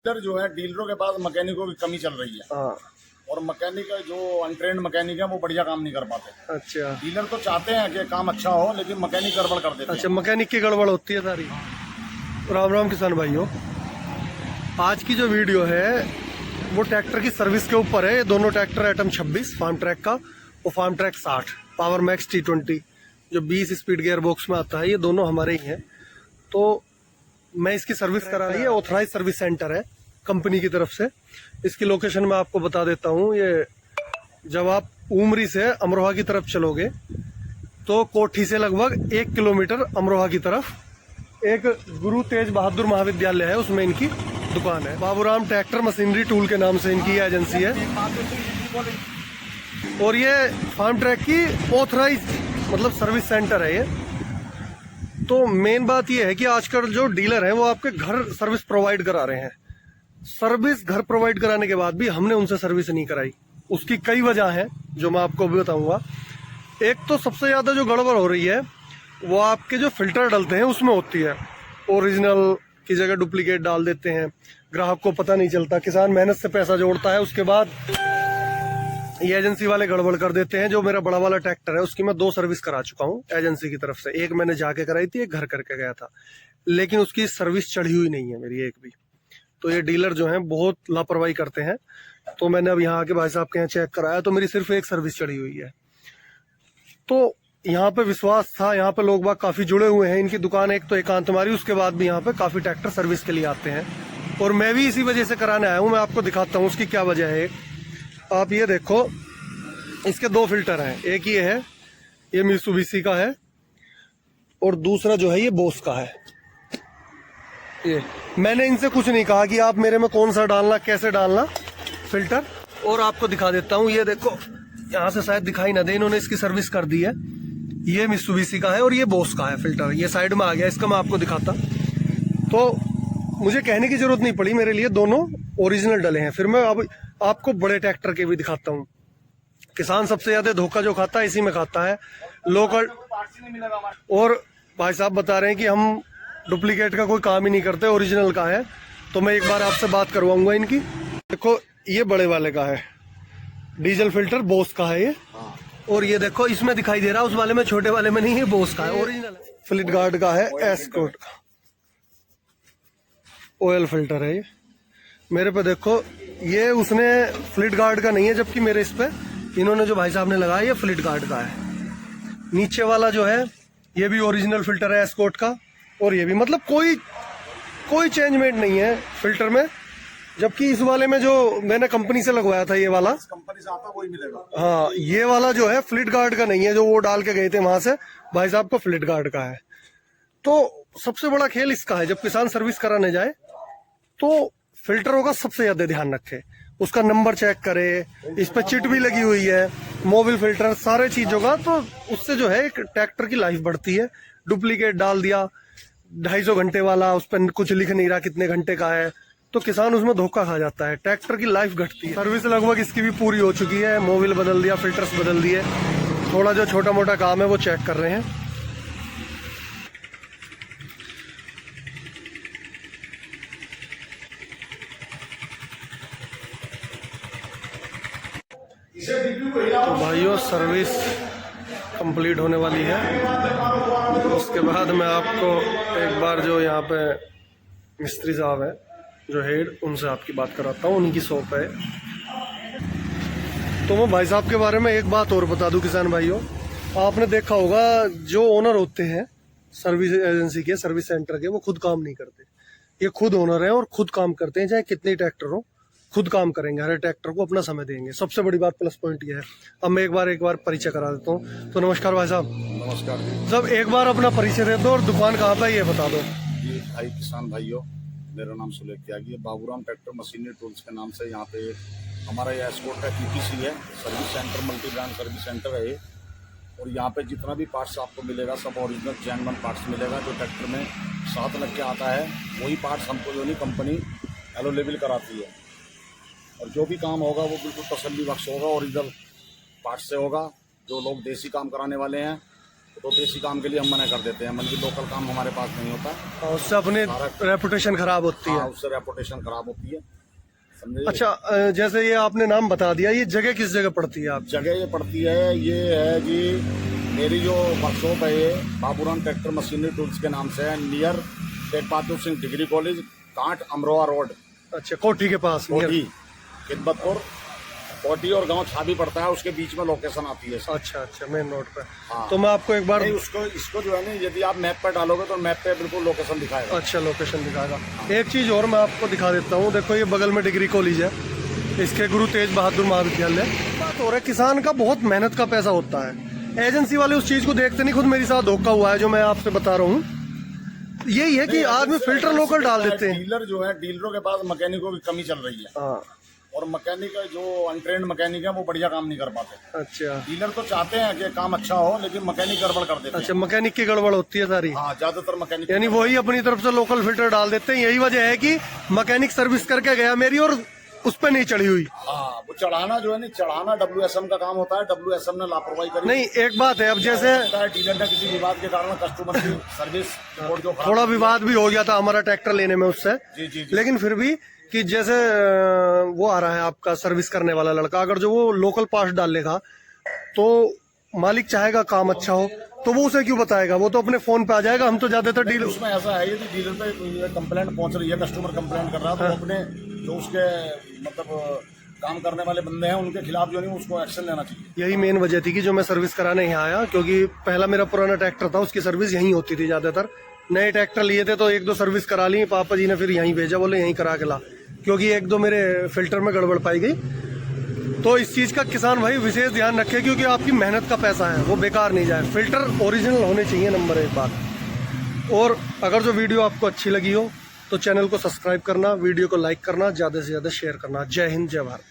इधर जो है डीलरों के पास मैकेनिकों की कमी चल रही है। हाँ। और मैकेनिक जो अनट्रेंड मैकेनिक है वो बढ़िया काम नहीं कर पाते। अच्छा डीलर तो चाहते हैं कि काम अच्छा हो, लेकिन मैकेनिक गड़बड़ कर देते अच्छा, हैं। मैकेनिक की गड़बड़ होती है सारी। राम राम किसान भाइयों, आज की जो वीडियो है वो ट्रैक्टर की सर्विस के ऊपर है। ये दोनों ट्रैक्टर एटम 26 फार्म ट्रैक का और farm track 60 power max T20 जो 20 स्पीड गियर बॉक्स में आता है, ये दोनों हमारे ही हैं। तो मैं इसकी सर्विस करा रही है, ऑथराइज सर्विस सेंटर है कंपनी की तरफ से। इसकी लोकेशन मैं आपको बता देता हूँ। ये जब आप उमरी से अमरोहा की तरफ चलोगे तो कोठी से लगभग 1 किलोमीटर अमरोहा की तरफ एक गुरु तेज बहादुर महाविद्यालय है, उसमें इनकी दुकान है। बाबूराम ट्रैक्टर मशीनरी टूल के नाम से इनकी एजेंसी है। और ये फार्म ट्रैक की ऑथराइज मतलब सर्विस सेंटर है ये। तो मेन बात ये है कि आजकल जो डीलर हैं वो आपके घर सर्विस प्रोवाइड करा रहे हैं। सर्विस घर प्रोवाइड कराने के बाद भी हमने उनसे सर्विस नहीं कराई। उसकी कई वजह हैं जो मैं आपको भी बताऊंगा। एक तो सबसे ज्यादा जो गड़बड़ हो रही है वो आपके जो फिल्टर डलते हैं उसमें होती है। ओरिजिनल की जगह डुप्लीकेट डाल देते हैं, ग्राहक को पता नहीं चलता, किसान मेहनत से पैसा जोड़ता है, उसके बाद ये एजेंसी वाले गड़बड़ कर देते हैं। जो मेरा बड़ा वाला ट्रैक्टर है उसकी मैं 2 सर्विस करा चुका हूँ एजेंसी की तरफ से। एक मैंने जाके कराई थी, एक घर करके गया था, लेकिन उसकी सर्विस चढ़ी हुई नहीं है मेरी एक भी। तो ये डीलर जो हैं बहुत लापरवाही करते हैं। तो मैंने अब यहाँ आके भाई साहब के यहाँ चेक कराया तो मेरी सिर्फ एक सर्विस चढ़ी हुई है। तो यहाँ पे विश्वास था, यहाँ पे लोग बाग काफी जुड़े हुए हैं। इनकी दुकान एक तो एकांत मारी, उसके बाद भी यहाँ पे काफी ट्रैक्टर सर्विस के लिए आते हैं। और मैं भी इसी वजह से कराने आया हूँ। मैं आपको दिखाता हूँ उसकी क्या वजह है। आप ये देखो, इसके 2 फिल्टर हैं। एक ये है, ये मित्सुबिशी का है, और दूसरा जो है ये बोस का है। ये मैंने इनसे कुछ नहीं कहा कि आप मेरे में कौन सा डालना, कैसे डालना फिल्टर। और आपको दिखा देता हूँ, ये देखो, यहाँ से शायद दिखाई ना दे, इन्होंने इसकी सर्विस कर दी है। ये मित्सुबिशी का है और ये बोस का है फिल्टर। ये साइड में आ गया, इसका मैं आपको दिखाता। तो मुझे कहने की जरूरत नहीं पड़ी, मेरे लिए दोनों ओरिजिनल डले हैं। फिर मैं अब आपको बड़े ट्रैक्टर के भी दिखाता हूँ। किसान सबसे ज्यादा धोखा जो खाता है इसी में खाता है, लोकल। और भाई साहब बता रहे हैं कि हम डुप्लीकेट का कोई काम ही नहीं करते, ओरिजिनल का है। तो मैं एक बार आपसे बात करवाऊंगा इनकी। देखो, ये बड़े वाले का है, डीजल फिल्टर बोस का है ये। और ये देखो, इसमें दिखाई दे रहा है, उस वाले में, छोटे वाले में नहीं है, बोस का है, ओरिजिनल है। फ्लिट गार्ड का है, एस्कोट का ऑयल फिल्टर है ये। मेरे पे देखो, ये उसने फ्लिट गार्ड का नहीं है, जबकि मेरे इस पे इन्होंने जो भाई साहब ने लगाया ये फ्लिट गार्ड का है। नीचे वाला जो है ये भी ओरिजिनल फिल्टर है एस्कोट का। और ये भी, मतलब कोई चेंजमेंट नहीं है फिल्टर में। जबकि इस वाले में जो मैंने कंपनी से लगवाया था, ये वाला कंपनी से आता वही मिलेगा। हाँ, ये वाला जो है फ्लिट गार्ड का नहीं है, जो वो डाल के गए थे वहां से भाई साहब को, फ्लिट गार्ड का है। तो सबसे बड़ा खेल इसका है, जब किसान सर्विस कराने जाए तो फिल्टरों का सबसे ज्यादा ध्यान रखे, उसका नंबर चेक करे। इस पर चिट भी लगी हुई है, मोबिल फिल्टर, सारे चीजों का। तो उससे जो है एक ट्रैक्टर की लाइफ बढ़ती है। डुप्लीकेट डाल दिया 250 घंटे वाला, उस पर कुछ लिख नहीं रहा कितने घंटे का है, तो किसान उसमें धोखा खा जाता है, ट्रैक्टर की लाइफ घटती है। सर्विस लगभग इसकी भी पूरी हो चुकी है, मोबिल बदल दिया, फिल्टर्स बदल दिए। थोड़ा जो छोटा मोटा काम है वो चेक कर रहे हैं। तो भाइयों, सर्विस कंप्लीट होने वाली है। उसके बाद मैं आपको एक बार जो यहाँ पे मिस्त्री साहब है जो हेड, उनसे आपकी बात कराता हूँ, उनकी शॉप है। तो मैं भाई साहब के बारे में एक बात और बता दूं किसान भाइयों, आपने देखा होगा जो ओनर होते हैं सर्विस एजेंसी के, सर्विस सेंटर के, वो खुद काम नहीं करते। ये खुद ओनर है और खुद काम करते हैं, चाहे कितने ट्रैक्टर हो, खुद काम करेंगे, हर ट्रैक्टर को अपना समय देंगे। सबसे बड़ी बात, प्लस पॉइंट ये है। अब मैं एक बार परिचय करा देता हूँ। तो नमस्कार भाई साहब। नमस्कार जी। सब एक बार अपना परिचय दे दो और दुकान कहाँ पे ये बता दो। जी भाई किसान भाइयों, मेरा नाम सुलेख त्यागी है। बाबूराम ट्रैक्टर मशीनरी टूल्स के नाम से यहाँ पे हमारा ये एस्कोट का TPC है, service centre, multi brand service centre है ये। और यहाँ पे जितना भी पार्ट्स आपको मिलेगा सब ओरिजिनल जेन्युइन पार्ट्स मिलेगा। जो ट्रैक्टर में साथ लग के आता है वही पार्ट्स हमको जो नहीं कंपनी अवेलेबल कराती है। और जो भी काम होगा वो बिल्कुल तसल्ली बख्श होगा, ओरिजिनल पार्ट्स से होगा। जो लोग देसी काम कराने वाले हैं तो देसी काम के लिए हम मना कर देते हैं, मतलब लोकल काम हमारे पास नहीं होता। और उससे अपनी रेपुटेशन खराब होती हाँ, है। उससे रेपुटेशन खराब होती है, समझे। अच्छा, जैसे ये आपने नाम बता दिया, ये जगह किस जगह पड़ती है आप? जगह ये पड़ती है, ये है जी मेरी जो वर्कशॉप है ये बाबूराम ट्रैक्टर मशीनरी टूल्स के नाम से है, near Tej Bahadur Singh degree college, can't Amroha road, अच्छा, कोठी के पास कोठी, कितबतपुर। कोठी और गांव छाबी पड़ता है, उसके बीच में लोकेशन आती है। अच्छा अच्छा, मेन रोड पे। हाँ। तो मैं आपको एक बार नहीं, इसको जो है ना, यदि आप मैप पर डालोगे तो मैप पे बिल्कुल लोकेशन दिखाएगा। अच्छा, लोकेशन दिखाएगा। एक चीज और मैं आपको दिखा देता हूँ, देखो ये बगल में डिग्री कॉलेज है, इसके गुरु तेज बहादुर महाविद्यालय। बात हो रहा है, किसान का बहुत मेहनत का पैसा होता है, एजेंसी वाले उस चीज को देखते नहीं। खुद मेरे साथ धोखा हुआ है, जो मैं आपसे बता रहा हूँ। यही है कि आदमी फिल्टर लोकल डाल देते हैं। डीलर जो है, डीलरों के पास मैकेनिकों की कमी चल रही है। हाँ, और मैकेनिक जो अनट्रेंड मैकेनिक है वो बढ़िया काम नहीं कर पाते। अच्छा डीलर तो चाहते हैं कि काम अच्छा हो, लेकिन मैकेनिक गड़बड़ कर देते अच्छा, मैकेनिक की गड़बड़ होती है सारी। हाँ, ज्यादातर मैकेनिक, यानी वही अपनी तरफ से लोकल फिल्टर डाल देते हैं। यही वजह है कि मैकेनिक सर्विस करके गया मेरी और उस पर नहीं चढ़ी हुई। हाँ, वो चढ़ाना जो है नहीं, चढ़ाना WSM का काम होता है। WSM ने लापरवाही करी। नहीं, एक बात है, अब जैसे डीलर ने किसी विवाद के कारण कस्टमर की सर्विस रिपोर्ट जो थोड़ा विवाद भी हो गया था हमारा ट्रैक्टर लेने में उससे, जी, लेकिन फिर भी कि जैसे वो आ रहा है आपका सर्विस करने वाला लड़का, अगर जो वो लोकल पार्ट डालेगा तो मालिक चाहेगा काम अच्छा हो, तो वो उसे क्यों बताएगा? वो तो अपने फोन पे आ जाएगा। हम तो ज्यादातर डीलर, उसमें ऐसा है, यदि डीलर पे कंप्लेंट पहुंच रही है, कस्टमर कंप्लेंट कर रहा है, तो अपने जो उसके मतलब काम करने वाले बंदे हैं उनके खिलाफ जो नहीं उसको एक्शन लेना चाहिए। यही मेन वजह थी कि जो मैं सर्विस कराने यहाँ आया, क्योंकि पहला मेरा पुराना ट्रैक्टर था, उसकी सर्विस यहीं होती थी ज्यादातर। नए ट्रैक्टर लिए थे तो एक दो सर्विस करा ली, पापा जी ने फिर यहीं भेजा, बोले यहीं करा के ला, क्योंकि एक दो मेरे फिल्टर में गड़बड़ पाई गई। तो इस चीज का किसान भाई विशेष ध्यान रखे, क्योंकि आपकी मेहनत का पैसा है, वो बेकार नहीं जाए। फिल्टर ओरिजिनल होने चाहिए, नंबर 1 बात। और अगर जो वीडियो आपको अच्छी लगी हो तो चैनल को सब्सक्राइब करना, वीडियो को लाइक करना, ज्यादा से ज्यादा शेयर करना। जय हिंद, जय भारत।